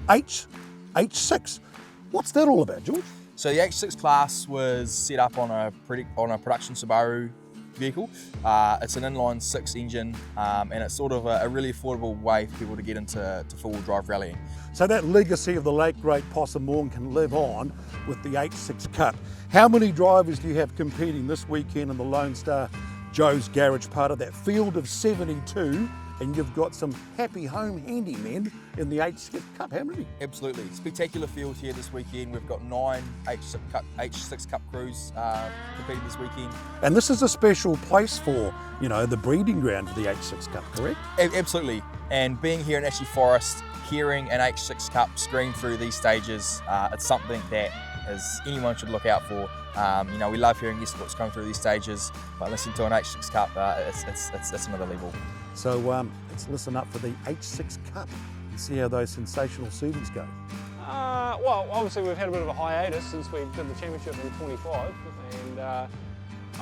H6. What's that all about, George? So the H6 class was set up on a production Subaru vehicle. It's an inline 6 engine, and it's sort of a really affordable way for people to get into four-wheel drive rallying. So that legacy of the late great Possum Morn can live on with the H6 Cup. How many drivers do you have competing this weekend in the Lone Star Joe's Garage, part of that field of 72? And you've got some happy home handymen in the H6 Cup, how many? Absolutely. Spectacular field here this weekend. We've got 9 H6 Cup crews competing this weekend. And this is a special place for, you know, the breeding ground for the H6 Cup, correct? Absolutely. And being here in Ashley Forest, hearing an H6 Cup scream through these stages, it's something that anyone should look out for. You know, we love hearing esports come through these stages, but listening to an H6 Cup, it's another level. So let's listen up for the H6 Cup and see how those sensational subies go. Well, obviously we've had a bit of a hiatus since we did the championship in 25, and I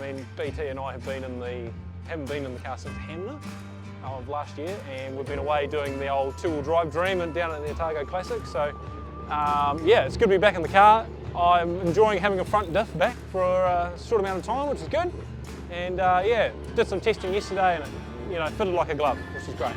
mean, BT and I haven't been in the car since Hanna of last year, and we've been away doing the old two-wheel drive dream and down at the Otago Classic. So yeah, it's good to be back in the car. I'm enjoying having a front diff back for a short amount of time, which is good. And yeah, did some testing yesterday, and it, you know, fitted like a glove, which is great.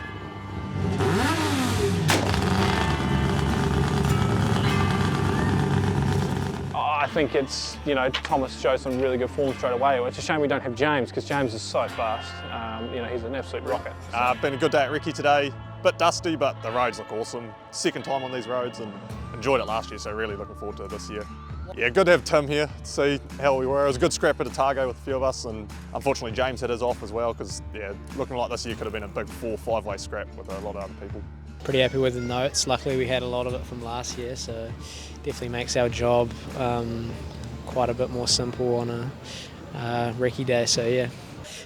I think it's, you know, Thomas shows some really good form straight away. It's a shame we don't have James, because James is so fast. You know, he's an absolute rocket. Been a good day at Ricky today. Bit dusty, but the roads look awesome. Second time on these roads, and enjoyed it last year, so really looking forward to it this year. Yeah, good to have Tim here to see how we were. It was a good scrap at Otago with a few of us, and unfortunately James had his off as well, because yeah, looking like this year could have been a big 4-5-way scrap with a lot of other people. Pretty happy with the notes. Luckily we had a lot of it from last year, so definitely makes our job quite a bit more simple on a recce day. So yeah,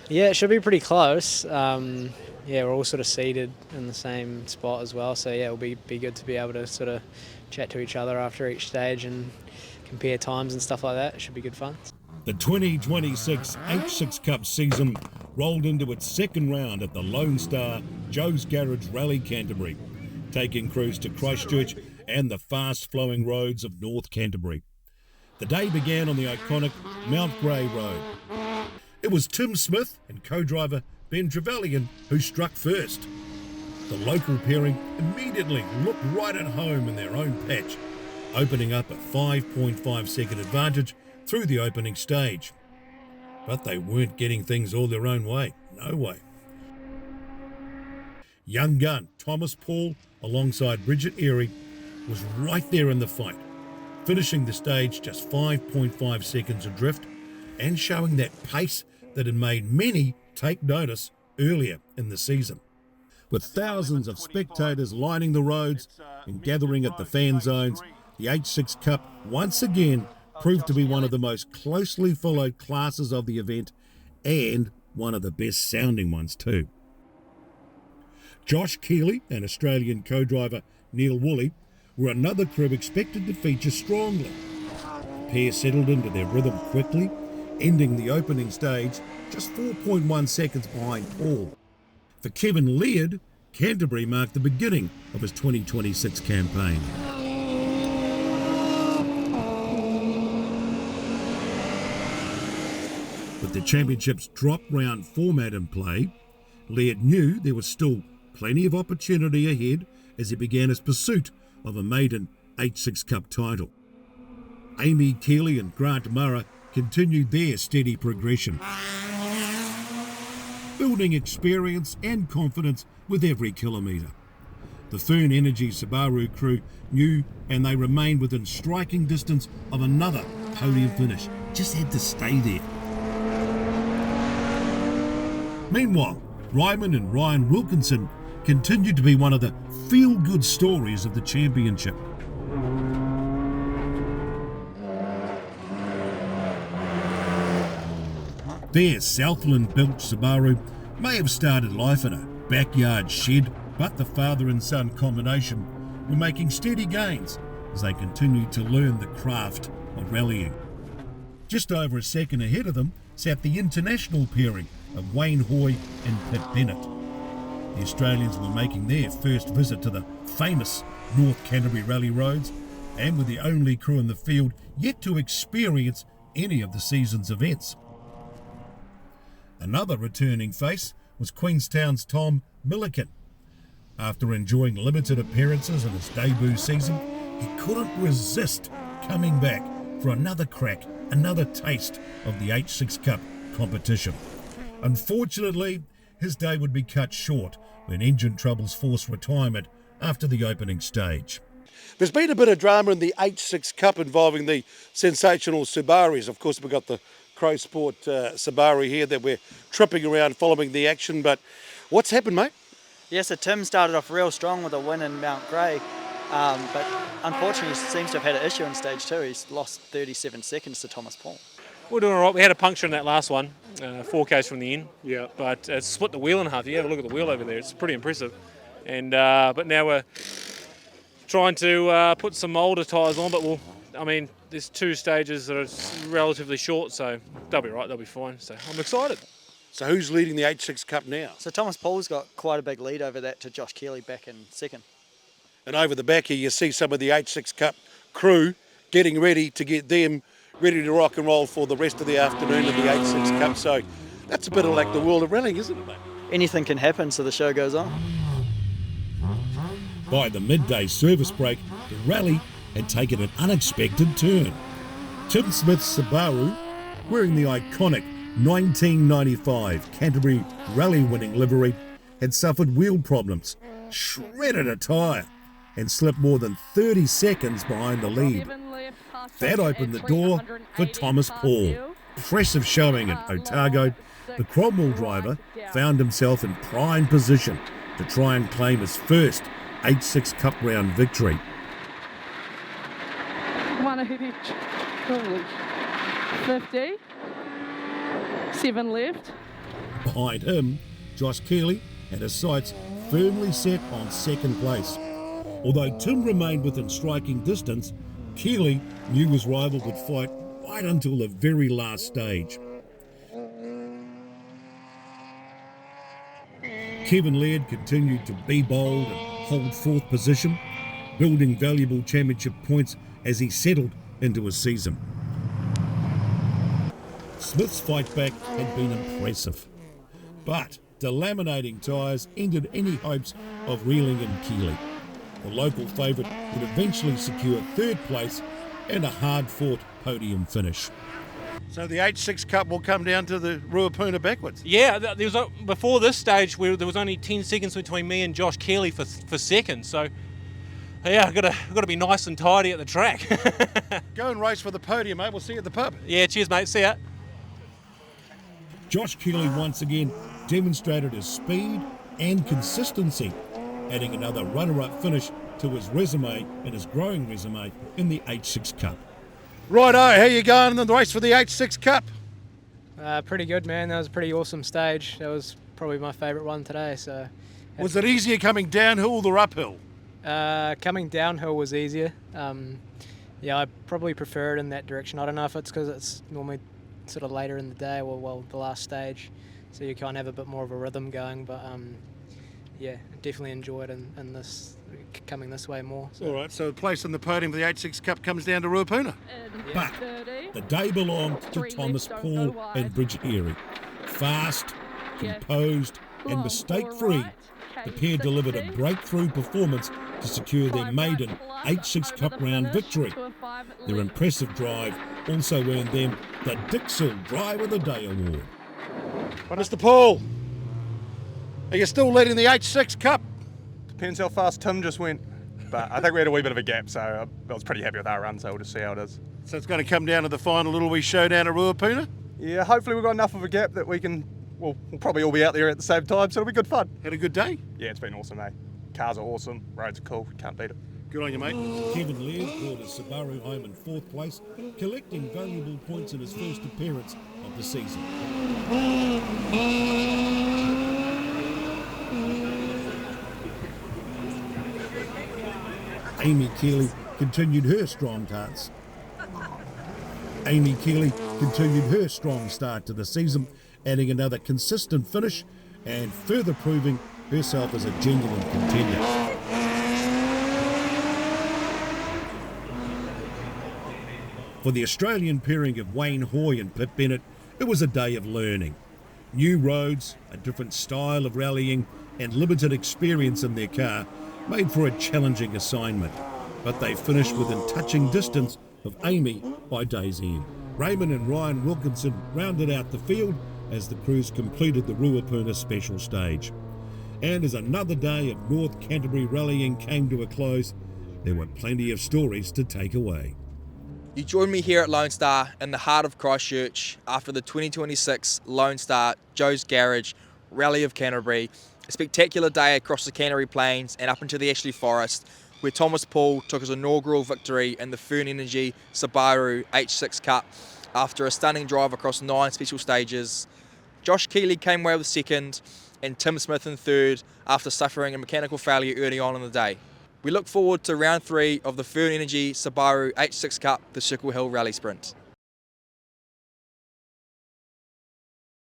it should be pretty close. Yeah, we're all sort of seated in the same spot as well, so yeah, it'll be good to be able to sort of chat to each other after each stage and compare times and stuff like that. It should be good fun. The 2026 H6 Cup season rolled into its second round at the Lone Star Joe's Garage Rally Canterbury, taking crews to Christchurch and the fast-flowing roads of North Canterbury. The day began on the iconic Mount Grey Road. It was Tim Smith and co-driver Ben Trevelyan who struck first. The local pairing immediately looked right at home in their own patch, opening up a 5.5 second advantage through the opening stage. But they weren't getting things all their own way, no way. Young gun Thomas Paul, alongside Bridget Airy, was right there in the fight, finishing the stage just 5.5 seconds adrift and showing that pace that had made many take notice earlier in the season. With thousands of spectators lining the roads and gathering at the fan zones, the H6 Cup once again proved to be one of the most closely followed classes of the event, and one of the best sounding ones too. Josh Keeley and Australian co-driver Neil Woolley were another crew expected to feature strongly. The pair settled into their rhythm quickly, ending the opening stage just 4.1 seconds behind Paul. For Kevin Laird, Canterbury marked the beginning of his 2026 campaign. With the championship's drop round format in play, Laird knew there was still plenty of opportunity ahead as he began his pursuit of a maiden H6 Cup title. Amy Keeley and Grant Murrah continued their steady progression, building experience and confidence with every kilometre. The Fern Energy Subaru crew knew, and they remained within striking distance of another podium finish. Just had to stay there. Meanwhile, Ryman and Ryan Wilkinson continued to be one of the feel-good stories of the championship. Their Southland-built Subaru may have started life in a backyard shed, but the father and son combination were making steady gains as they continued to learn the craft of rallying. Just over a second ahead of them sat the international pairing of Wayne Hoy and Pip Bennett. The Australians were making their first visit to the famous North Canterbury Rally roads, and with the only crew in the field yet to experience any of the season's events. Another returning face was Queenstown's Tom Milliken. After enjoying limited appearances in his debut season, he couldn't resist coming back for another crack, another taste of the H6 Cup competition. Unfortunately, his day would be cut short when engine troubles forced retirement after the opening stage. There's been a bit of drama in the H6 Cup involving the sensational Subarus. Of course, we've got the Crow Sport Subaru here that we're tripping around following the action, but what's happened, mate? Yeah, so Tim started off real strong with a win in Mount Grey, but unfortunately he seems to have had an issue in stage 2. He's lost 37 seconds to Thomas Paul. We're doing all right. We had a puncture in that last one, 4Ks from the end. Yeah. But it's split the wheel in half. You have a look at the wheel over there. It's pretty impressive. And but now we're trying to put some older tyres on. But there's 2 stages that are relatively short, so they'll be right. They'll be fine. So I'm excited. So who's leading the H6 Cup now? So Thomas Paul's got quite a big lead over that to Josh Keeley back in second. And over the back here, you see some of the H6 Cup crew getting ready to get them ready to rock and roll for the rest of the afternoon of the H6 Cup. So that's a bit of like the world of rallying, isn't it, mate? Anything can happen, so the show goes on. By the midday service break, the rally had taken an unexpected turn. Tim Smith's Subaru, wearing the iconic 1995 Canterbury Rally winning livery, had suffered wheel problems, shredded a tyre, and slipped more than 30 seconds behind the lead. That opened the door for Thomas Paul. Impressive showing at Otago, the Cromwell driver found himself in prime position to try and claim his first H6 Cup round victory. One ahead each. 50. 7 left. Behind him, Josh Keeley had his sights firmly set on second place. Although Tim remained within striking distance, Keeley knew his rival would fight right until the very last stage. Kevin Laird continued to be bold and hold fourth position, building valuable championship points as he settled into his season. Smith's fight back had been impressive, but delaminating tyres ended any hopes of reeling in Keeley. The local favourite would eventually secure third place and a hard-fought podium finish. So the H6 Cup will come down to the Ruapuna backwards. Yeah, there was before this stage where there was only 10 seconds between me and Josh Keeley for second. So yeah, I've got to be nice and tidy at the track. Go and race for the podium, mate. We'll see you at the pub. Yeah, cheers, mate. See ya. Josh Keeley once again demonstrated his speed and consistency, adding another runner-up finish to his resume and his growing resume in the H6 Cup. Righto, how you going in the race for the H6 Cup? Pretty good, man. That was a pretty awesome stage. That was probably my favourite one today. So, Was it easier coming downhill or uphill? coming downhill was easier. Yeah, I probably prefer it in that direction. I don't know if it's because it's normally sort of later in the day or well the last stage, so you kind of have a bit more of a rhythm going. But yeah, definitely enjoy it in this coming this way more. So. All right, so the place on the podium for the H6 Cup comes down to Ruapuna. But the day belonged to Thomas Paul and Bridget Erie. Fast, composed and mistake-free, the pair delivered a breakthrough performance to secure their maiden H6 Cup round victory. Their impressive drive also earned them the Dixon Driver of the Day award. Mr. Paul, are you still leading the H6 Cup? Depends how fast Tim just went. But I think we had a wee bit of a gap, so I was pretty happy with our run, so we'll just see how it is. So it's going to come down to the final little wee showdown at Ruapuna? Yeah, hopefully we've got enough of a gap that we can, we'll probably all be out there at the same time, so it'll be good fun. Had a good day? Yeah, it's been awesome, mate. Cars are awesome, roads are cool, can't beat it. Good on you, mate. Kevin Laird brought his Subaru home in fourth place, collecting valuable points in his first appearance of the season. Amy Keeley continued her strong start to the season, adding another consistent finish and further proving herself as a genuine contender. For the Australian pairing of Wayne Hoy and Pip Bennett, it was a day of learning. New roads, a different style of rallying and limited experience in their car made for a challenging assignment, but they finished within touching distance of Amy by day's end. Raymond and Ryan Wilkinson rounded out the field as the crews completed the Ruapuna special stage. And as another day of North Canterbury rallying came to a close, there were plenty of stories to take away. You join me here at Lone Star in the heart of Christchurch after the 2026 Lone Star Joe's Garage Rally of Canterbury, a spectacular day across the Canterbury Plains and up into the Ashley Forest, where Thomas Paul took his inaugural victory in the Fern Energy Subaru H6 Cup after a stunning drive across 9 special stages. Josh Keeley came away with second and Tim Smith in third after suffering a mechanical failure early on in the day. We look forward to round 3 of the Fern Energy Subaru H6 Cup, the Circle Hill Rally Sprint.